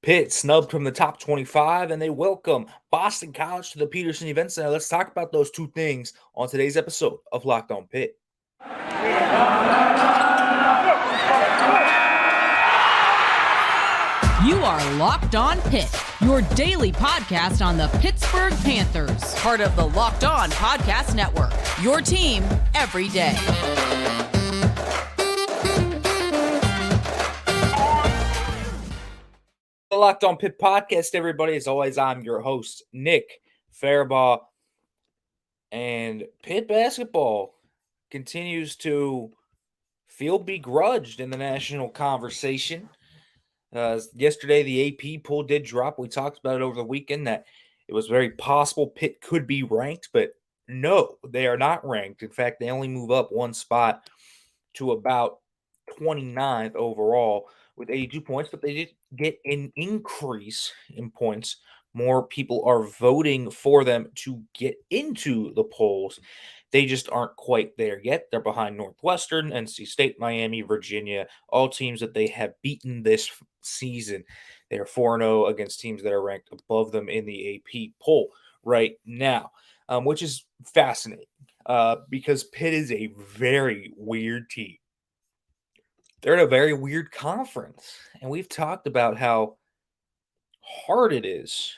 Pitt snubbed from the top 25, and they welcome Boston College to the Peterson Event Center. Let's talk about those two things on today's episode of Locked On Pitt. You are Locked On Pitt, your daily podcast on the Pittsburgh Panthers, part of the Locked On Podcast Network, your team every day. The Locked On Pitt podcast, everybody. As always, I'm your host, Nick Faribaugh. And Pitt Basketball continues to feel begrudged in the national conversation. Yesterday, the AP poll did drop. We talked about it over the weekend that it was very possible Pitt could be ranked, but no, they are not ranked. In fact, they only move up one spot to about 29th overall with 82 points, but they did get an increase in points. More people are voting for them to get into the polls. They just aren't quite there yet. They're behind Northwestern, NC State, Miami, Virginia, all teams that they have beaten this season. They are 4-0 against teams that are ranked above them in the AP poll right now, which is fascinating because Pitt is a very weird team. They're in a very weird conference, and we've talked about how hard it is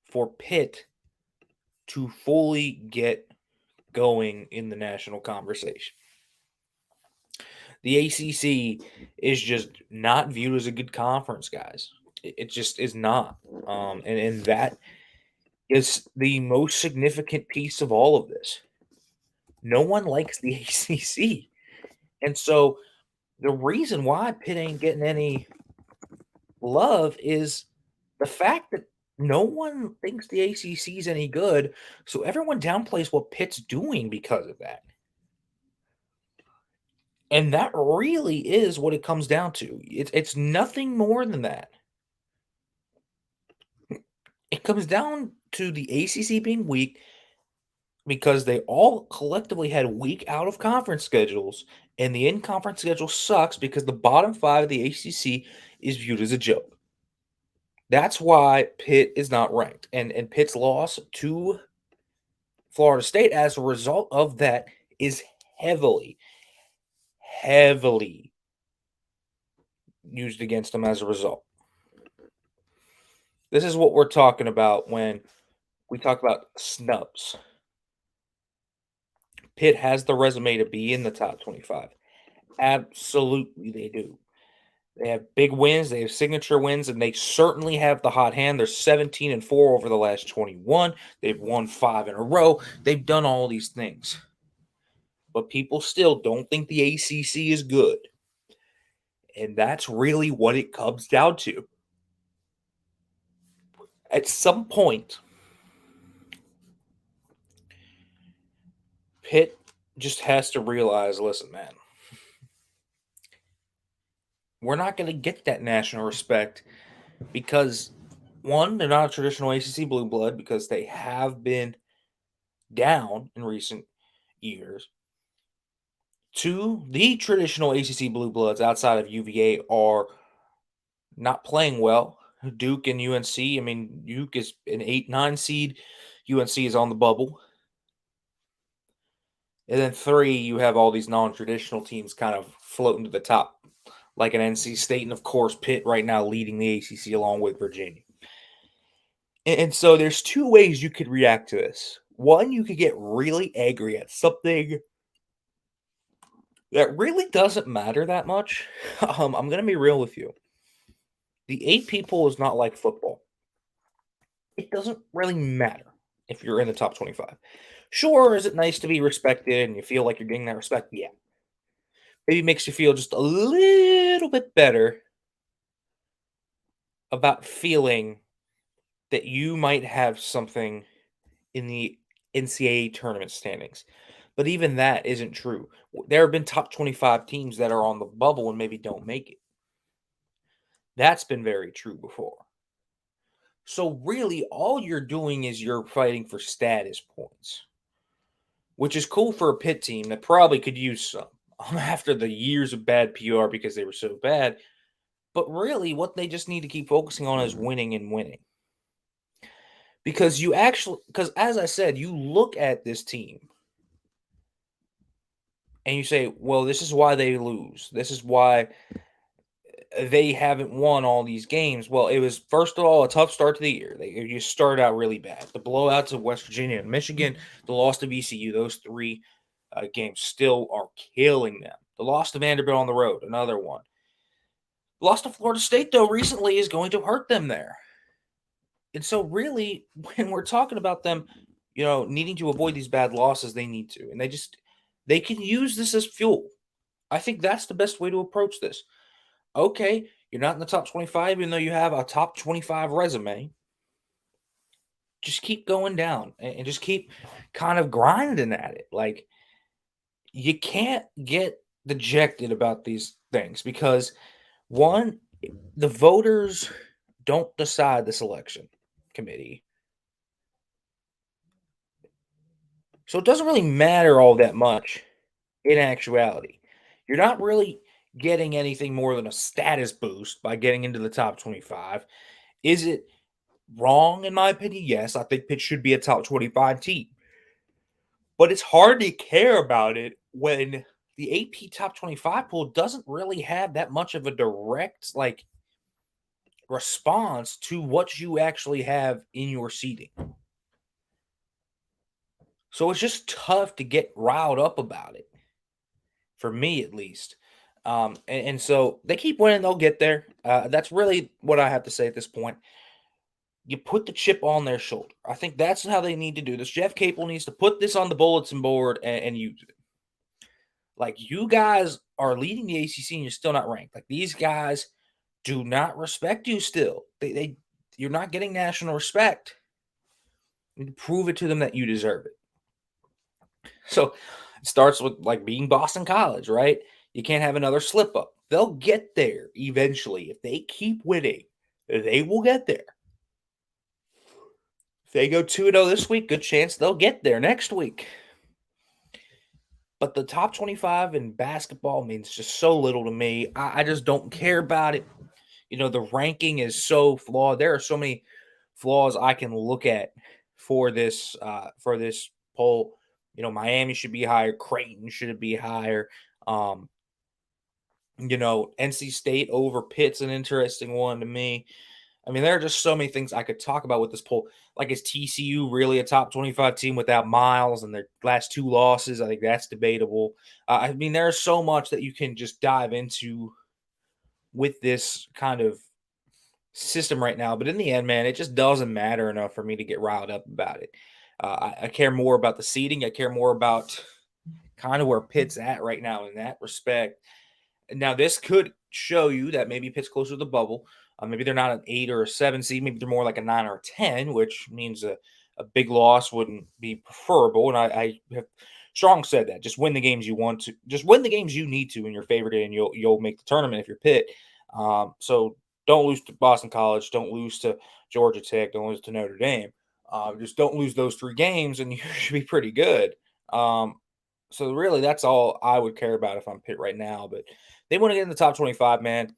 for Pitt to fully get going in the national conversation. The ACC is just not viewed as a good conference, guys. It just is not. And that is the most significant piece of all of this. No one likes the ACC. And so the reason why Pitt ain't getting any love is the fact that no one thinks the ACC is any good, so everyone downplays what Pitt's doing because of that. And that really is what it comes down to. It's nothing more than that. It comes down to the ACC being weak because they all collectively had weak out-of-conference schedules, and the in-conference schedule sucks because the bottom five of the ACC is viewed as a joke. That's why Pitt is not ranked. And Pitt's loss to Florida State as a result of that is heavily used against them as a result. This is what we're talking about when we talk about snubs. Pitt has the resume to be in the top 25. Absolutely, they do. They have big wins, they have signature wins, and they certainly have the hot hand. They're 17-4 over the last 21. They've won 5 in a row. They've done all these things. But people still don't think the ACC is good. And that's really what it comes down to. At some point, Pitt just has to realize, listen, man, we're not going to get that national respect because, one, they're not a traditional ACC blue blood because they have been down in recent years. Two, the traditional ACC blue bloods outside of UVA are not playing well. Duke and UNC, I mean, Duke is an 8-9 seed. UNC is on the bubble. And then three, you have all these non-traditional teams kind of floating to the top, like an NC State, and of course Pitt right now leading the ACC along with Virginia. And so there's two ways you could react to this. One, you could get really angry at something that really doesn't matter that much. I'm going to be real with you. The AP poll is not like football. It doesn't really matter if you're in the top 25. Sure, is it nice to be respected and you feel like you're getting that respect? Yeah. Maybe it makes you feel just a little bit better about feeling that you might have something in the NCAA tournament standings. But even that isn't true. There have been top 25 teams that are on the bubble and maybe don't make it. That's been very true before. So really, all you're doing is you're fighting for status points, which is cool for a Pitt team that probably could use some after the years of bad PR because they were so bad. But really, what they just need to keep focusing on is winning and winning. Because as I said, you look at this team and you say, well, this is why they lose. This is why they haven't won all these games. Well, it was, first of all, a tough start to the year. They just started out really bad. The blowouts of West Virginia and Michigan, the loss to VCU, those three games still are killing them. The loss to Vanderbilt on the road, another one. The loss to Florida State, though, recently is going to hurt them there. And so, really, when we're talking about them, needing to avoid these bad losses, they need to. And they can use this as fuel. I think that's the best way to approach this. Okay, you're not in the top 25, even though you have a top 25 resume. Just keep going down and just keep kind of grinding at it. Like, you can't get dejected about these things because, one, the voters don't decide the selection committee. So it doesn't really matter all that much in actuality. You're not really getting anything more than a status boost by getting into the top 25. Is it wrong, in my opinion? Yes, I think Pitt should be a top 25 team. But it's hard to care about it when the AP top 25 pool doesn't really have that much of a direct, response to what you actually have in your seating. So it's just tough to get riled up about it, for me at least. And so they keep winning, they'll get there. That's really what I have to say at this point. You put the chip on their shoulder. I think that's how they need to do this. Jeff Capel needs to put this on the bulletin board and use it. Like, you guys are leading the ACC and you're still not ranked. Like, these guys do not respect you still. You're not getting national respect. You need to prove it to them that you deserve it. So it starts with being Boston College, right? You can't have another slip up. They'll get there eventually. If they keep winning, they will get there. If they go 2-0 this week, good chance they'll get there next week. But the top 25 in basketball means just so little to me. I just don't care about it. The ranking is so flawed. There are so many flaws I can look at for this poll. Miami should be higher. Creighton should be higher. NC State over Pitt's an interesting one to me. I mean, there are just so many things I could talk about with this poll. Like, is TCU really a top 25 team without Miles and their last two losses? I think that's debatable. I mean, there's so much that you can just dive into with this kind of system right now. But in the end, man, it just doesn't matter enough for me to get riled up about it. I care more about the seeding. I care more about kind of where Pitt's at right now in that respect. Now, this could show you that maybe Pitt's closer to the bubble. Maybe they're not an 8 or a 7 seed. Maybe they're more like a 9 or a 10, which means a big loss wouldn't be preferable. And I have strong said that. Just win the games you want to. Just win the games you need to in your favorite, and you'll make the tournament if you're Pitt. So don't lose to Boston College. Don't lose to Georgia Tech. Don't lose to Notre Dame. Just don't lose those 3 games, and you should be pretty good. So really, that's all I would care about if I'm Pitt right now. But they want to get in the top 25, man.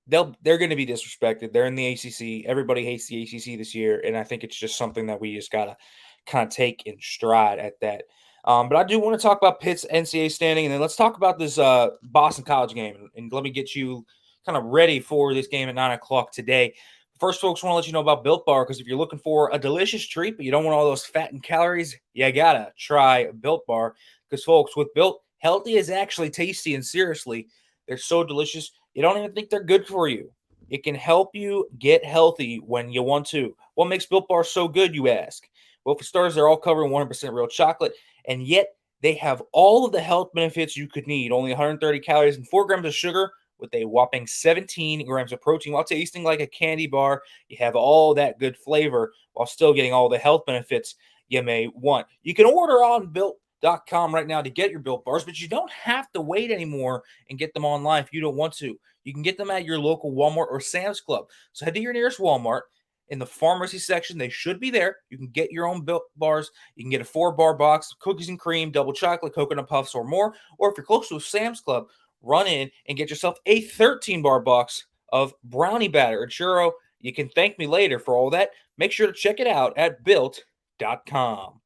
They're going to be disrespected. They're in the ACC. Everybody hates the ACC this year, and I think it's just something that we just got to kind of take in stride at that. But I do want to talk about Pitt's NCAA standing, and then let's talk about this Boston College game, and let me get you kind of ready for this game at 9 o'clock today. First, folks, I want to let you know about Built Bar, because if you're looking for a delicious treat, but you don't want all those fat and calories, you got to try Built Bar, because, folks, with Built, healthy is actually tasty, and seriously, they're so delicious. You don't even think they're good for you. It can help you get healthy when you want to. What makes Built Bar so good, you ask? Well, for starters, they're all covered in 100% real chocolate, and yet they have all of the health benefits you could need. Only 130 calories and 4 grams of sugar with a whopping 17 grams of protein. While tasting like a candy bar, you have all that good flavor while still getting all the health benefits you may want. You can order on Built.com right now to get your Built Bars, but you don't have to wait anymore and get them online if you don't want to. You can get them at your local Walmart or Sam's Club. So head to your nearest Walmart. In the pharmacy section, they should be there. You can get your own Built Bars. You can get a 4-bar box of cookies and cream, double chocolate, coconut puffs, or more. Or if you're close to a Sam's Club, run in and get yourself a 13 bar box of brownie batter and churro. You can thank me later for all that. Make sure to check it out at built.com.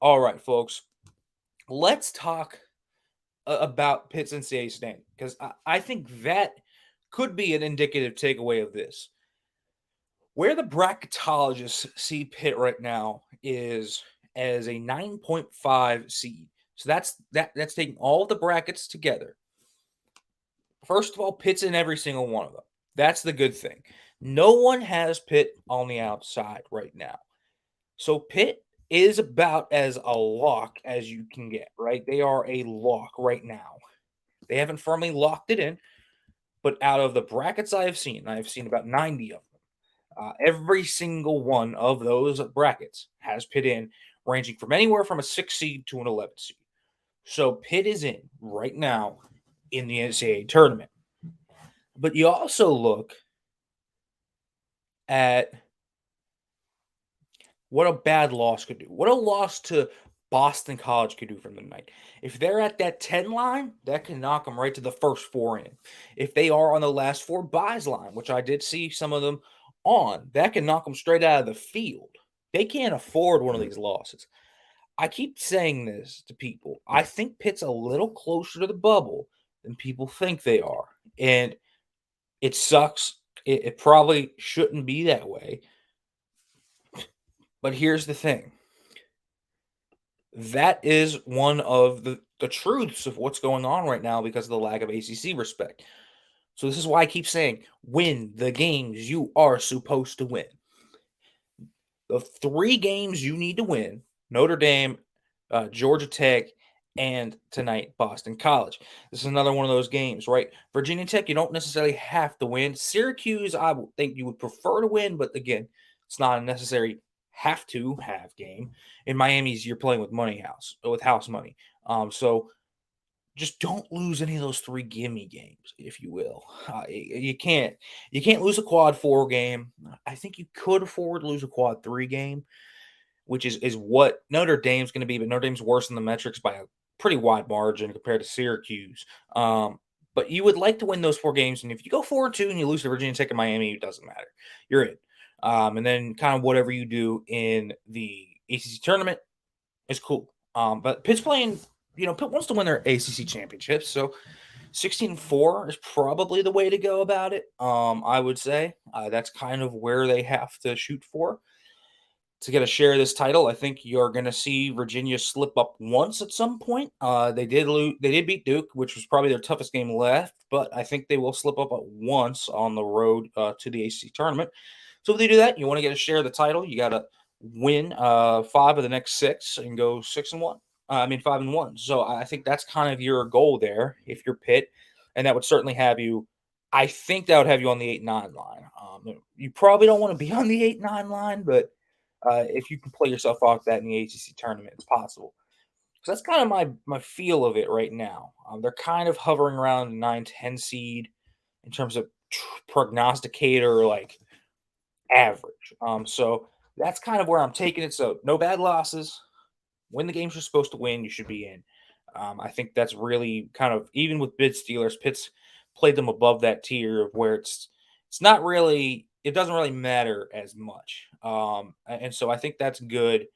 All right, folks, let's talk about Pitt's NCAA standing, because I think that could be an indicative takeaway of this. Where the bracketologists see Pitt right now is as a 9.5 seed. So that's taking all the brackets together. First of all, Pitt's in every single one of them. That's the good thing. No one has Pitt on the outside right now. So Pitt is about as a lock as you can get, right? They are a lock right now. They haven't firmly locked it in, but out of the brackets I have seen about 90 of them. Every single one of those brackets has Pitt in, ranging from anywhere from a 6 seed to an 11 seed. So Pitt is in right now in the NCAA tournament. But you also look at what a bad loss could do. What a loss to Boston College could do from the night. If they're at that 10 line, that can knock them right to the first 4 in. If they are on the last 4 buys line, which I did see some of them on, that can knock them straight out of the field. They can't afford one of these losses. I keep saying this to people. I think Pitt's a little closer to the bubble than people think they are. And it sucks. It probably shouldn't be that way. But here's the thing. That is one of the truths of what's going on right now because of the lack of ACC respect. So this is why I keep saying, win the games you are supposed to win. The 3 games you need to win, Notre Dame, Georgia Tech, and tonight, Boston College. This is another one of those games, right? Virginia Tech, you don't necessarily have to win. Syracuse, I would think you would prefer to win, but again, it's not a necessary have game. In Miami's, you're playing with house money. So just don't lose any of those 3 gimme games, if you will. You can't lose a quad 4 game. I think you could afford to lose a quad 3 game, which is what Notre Dame's going to be, but Notre Dame's worse in the metrics by a pretty wide margin compared to Syracuse. But you would like to win those 4 games, and if you go 4-2 and you lose to Virginia Tech and Miami, it doesn't matter. You're in. And then kind of whatever you do in the ACC tournament is cool. But Pitt's playing, Pitt wants to win their ACC championships, so 16-4 is probably the way to go about it. I would say that's kind of where they have to shoot for to get a share of this title. I think you're going to see Virginia slip up once at some point. They did beat Duke, which was probably their toughest game left, but I think they will slip up at once on the road to the ACC tournament. So if they do that, you want to get a share of the title, you got to win 5 of the next 6 and go 6-1. 5-1. So I think that's kind of your goal there if you're Pitt, and that would certainly have you. I think that would have you on the 8-9 line. You probably don't want to be on the 8-9 line, but if you can play yourself off that in the ACC tournament, it's possible. So that's kind of my feel of it right now. They're kind of hovering around 9-10 seed in terms of prognosticator, like average. So that's kind of where I'm taking it. So no bad losses. Win the games you're supposed to win, you should be in. I think that's really kind of, even with bid Steelers, Pitt's played them above that tier of where it's not really, it doesn't really matter as much. And so I think that's good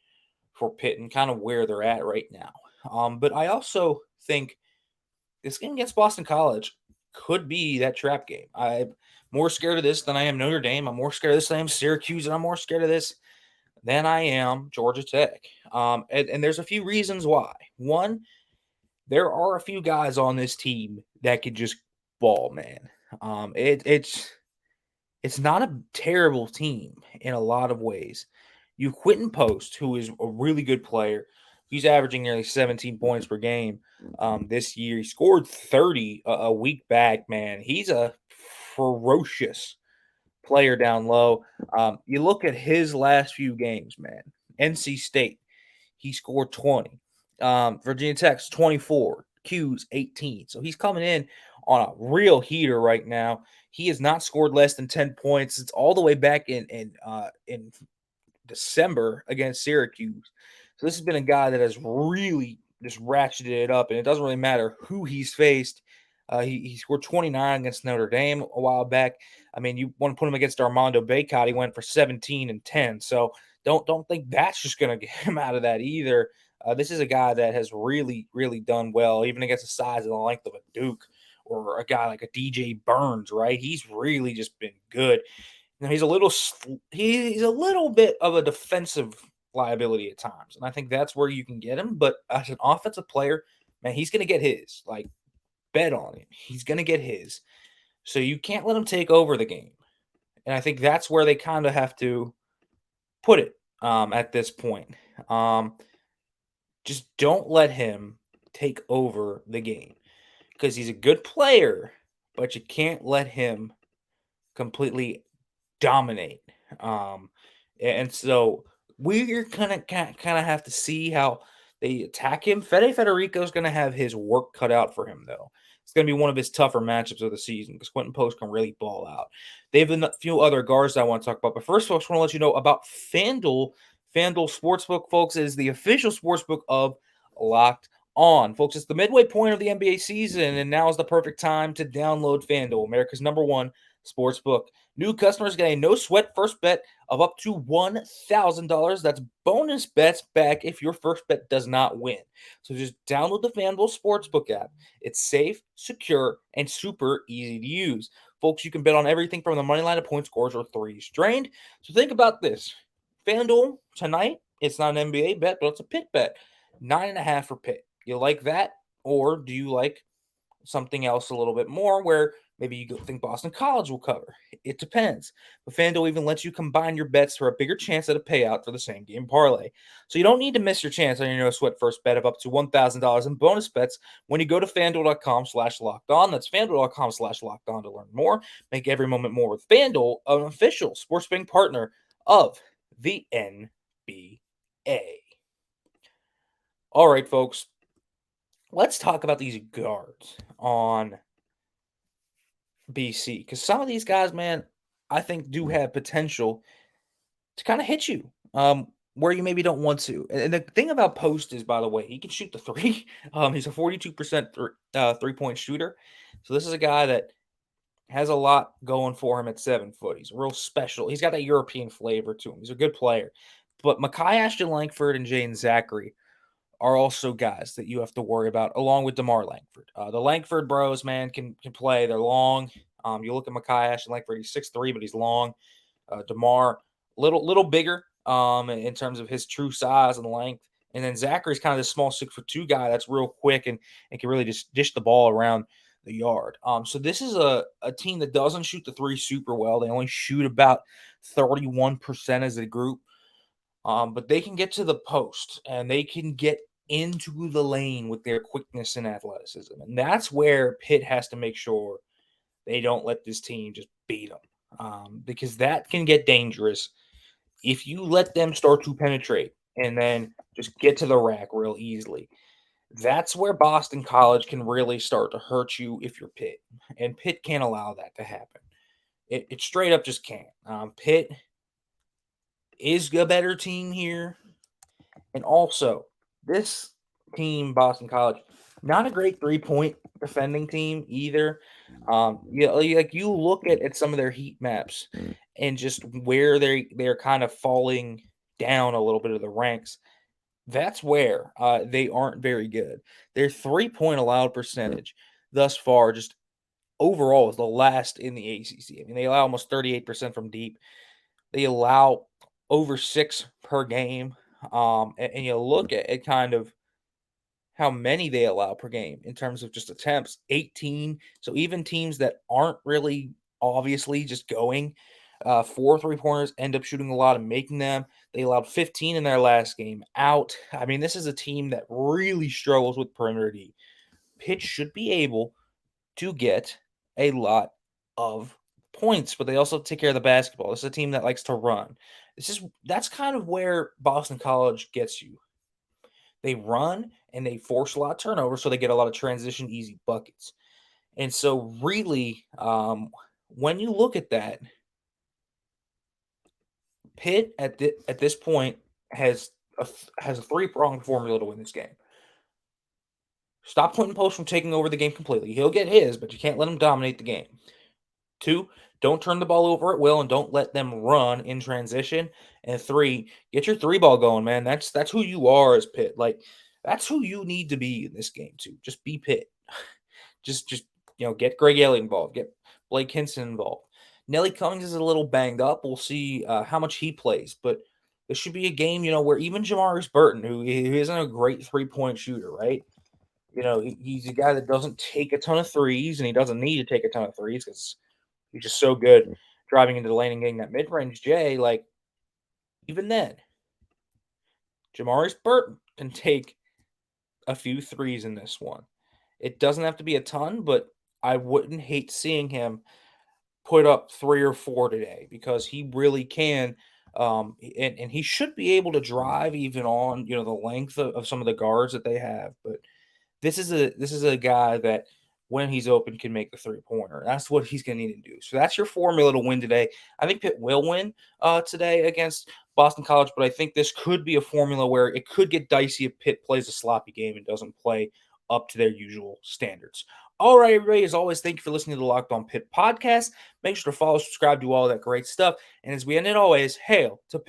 for Pitt and kind of where they're at right now. But I also think this game against Boston College could be that trap game. I'm more scared of this than I am Notre Dame. I'm more scared of this than I am Syracuse, and I'm more scared of this than I am Georgia Tech. And there's a few reasons why. One, there are a few guys on this team that could just ball, man. It's not a terrible team in a lot of ways. You Quenten Post, who is a really good player. He's averaging nearly 17 points per game this year. He scored 30 a week back, man. He's a ferocious player down low. You look at his last few games, man. NC State, he scored 20. Virginia Tech's 24. Q's 18. So he's coming in on a real heater right now. He has not scored less than 10 points. It's all the way back in December against Syracuse. So this has been a guy that has really just ratcheted it up, and it doesn't really matter who he's faced. He scored 29 against Notre Dame a while back. I mean, you want to put him against Armando Bacot, he went for 17 and 10. So don't think that's just going to get him out of that either. This is a guy that has really, really done well, even against the size and the length of a Duke or a guy like a DJ Burns, right? He's really just been good. Now, he's a little bit of a defensive liability at times, and I think that's where you can get him. But as an offensive player, man, he's going to get his. Like, bet on him. He's going to get his. So you can't let him take over the game. And I think that's where they kind of have to put it at this point. Just don't let him take over the game because he's a good player, but you can't let him completely dominate. And so we're gonna kind of have to see how they attack him. Fede Federico's gonna have his work cut out for him, though. It's gonna be one of his tougher matchups of the season because Quenten Post can really ball out. They have a few other guards I want to talk about, but first, folks, I want to let you know about FanDuel. FanDuel Sportsbook, folks, is the official sportsbook of Locked On. Folks, it's the midway point of the NBA season, and now is the perfect time to download FanDuel, America's #1 sportsbook. New customers get a no sweat first bet of up to $1,000. That's bonus bets back if your first bet does not win. So just download the FanDuel Sportsbook app. It's safe, secure, and super easy to use. Folks, you can bet on everything from the money line to point scores or threes drained. So think about this. FanDuel tonight, it's not an NBA bet, but it's a Pitt bet. 9.5 for Pitt. You like that? Or do you like something else a little bit more where maybe you think Boston College will cover? It depends. But FanDuel even lets you combine your bets for a bigger chance at a payout for the same game parlay. So you don't need to miss your chance on your no sweat first bet of up to $1,000 in bonus bets when you go to FanDuel.com/locked on. That's FanDuel.com/locked on to learn more. Make every moment more with FanDuel, an official sports betting partner of the NBA. All right, folks. Let's talk about these guards on BC because some of these guys, man, I think do have potential to kind of hit you where you maybe don't want to. And the thing about Post is, by the way, he can shoot the three. He's a 42% three-point shooter. So this is a guy that has a lot going for him at 7 foot. He's real special. He's got that European flavor to him. He's a good player. But Mekhi Ashton Langford and Jaden Zachary are also guys that you have to worry about, along with DeMar Langford. The Langford bros, man, can play. They're long. You look at Mekhi Ashton Langford, he's 6'3", but he's long. DeMar, little bigger in terms of his true size and length. And then Zachary's kind of this small 6'2" guy that's real quick and can really just dish the ball around the yard. So this is a team that doesn't shoot the three super well. They only shoot about 31% as a group. But they can get to the post and they can get into the lane with their quickness and athleticism. And that's where Pitt has to make sure they don't let this team just beat them, because that can get dangerous if you let them start to penetrate and then just get to the rack real easily. That's where Boston College can really start to hurt you if you're Pitt. And Pitt can't allow that to happen. It straight up just can't. Pitt is a better team here. And also, this team, Boston College, not a great 3-point defending team either. You look at some of their heat maps and just where they're kind of falling down a little bit of the ranks. That's where they aren't very good. Their 3-point allowed percentage thus far, just overall, is the last in the ACC. I mean, they allow almost 38% from deep. They allow over 6 per game. And you look at kind of how many they allow per game in terms of just attempts, 18. So even teams that aren't really obviously just going 4 3-pointers end up shooting a lot and making them. They allowed 15 in their last game out. I mean, this is a team that really struggles with perimeter D. Pitt should be able to get a lot of points, but they also take care of the basketball. This is a team that likes to run. That's kind of where Boston College gets you. They run and they force a lot of turnover, so they get a lot of transition easy buckets. And so really, when you look at that, Pitt at this point has a 3-pronged formula to win this game. Stop Quenten Post from taking over the game completely. He'll get his, but you can't let him dominate the game. 2, don't turn the ball over at will and don't let them run in transition. And 3, get your 3-ball going, man. That's who you are as Pitt. Like, that's who you need to be in this game too. Just be Pitt. just get Greg Elliott involved. Get Blake Hinson involved. Nelly Cummings is a little banged up. We'll see how much he plays, but this should be a game, where even Jamarius Burton, who isn't a great 3-point shooter, right? He's a guy that doesn't take a ton of threes, and he doesn't need to take a ton of threes because he's just so good driving into the lane and getting that mid-range J. Like, even then, Jamarius Burton can take a few threes in this one. It doesn't have to be a ton, but I wouldn't hate seeing him put up 3 or 4 today because he really can. And he should be able to drive even on, the length of some of the guards that they have. But this is a guy that when he's open can make the 3-pointer. That's what he's going to need to do. So that's your formula to win today. I think Pitt will win today against Boston College, but I think this could be a formula where it could get dicey if Pitt plays a sloppy game and doesn't play up to their usual standards. All right, everybody, as always, thank you for listening to the Locked On Pitt podcast. Make sure to follow, subscribe, do all that great stuff. And as we end it always, hail to Pitt.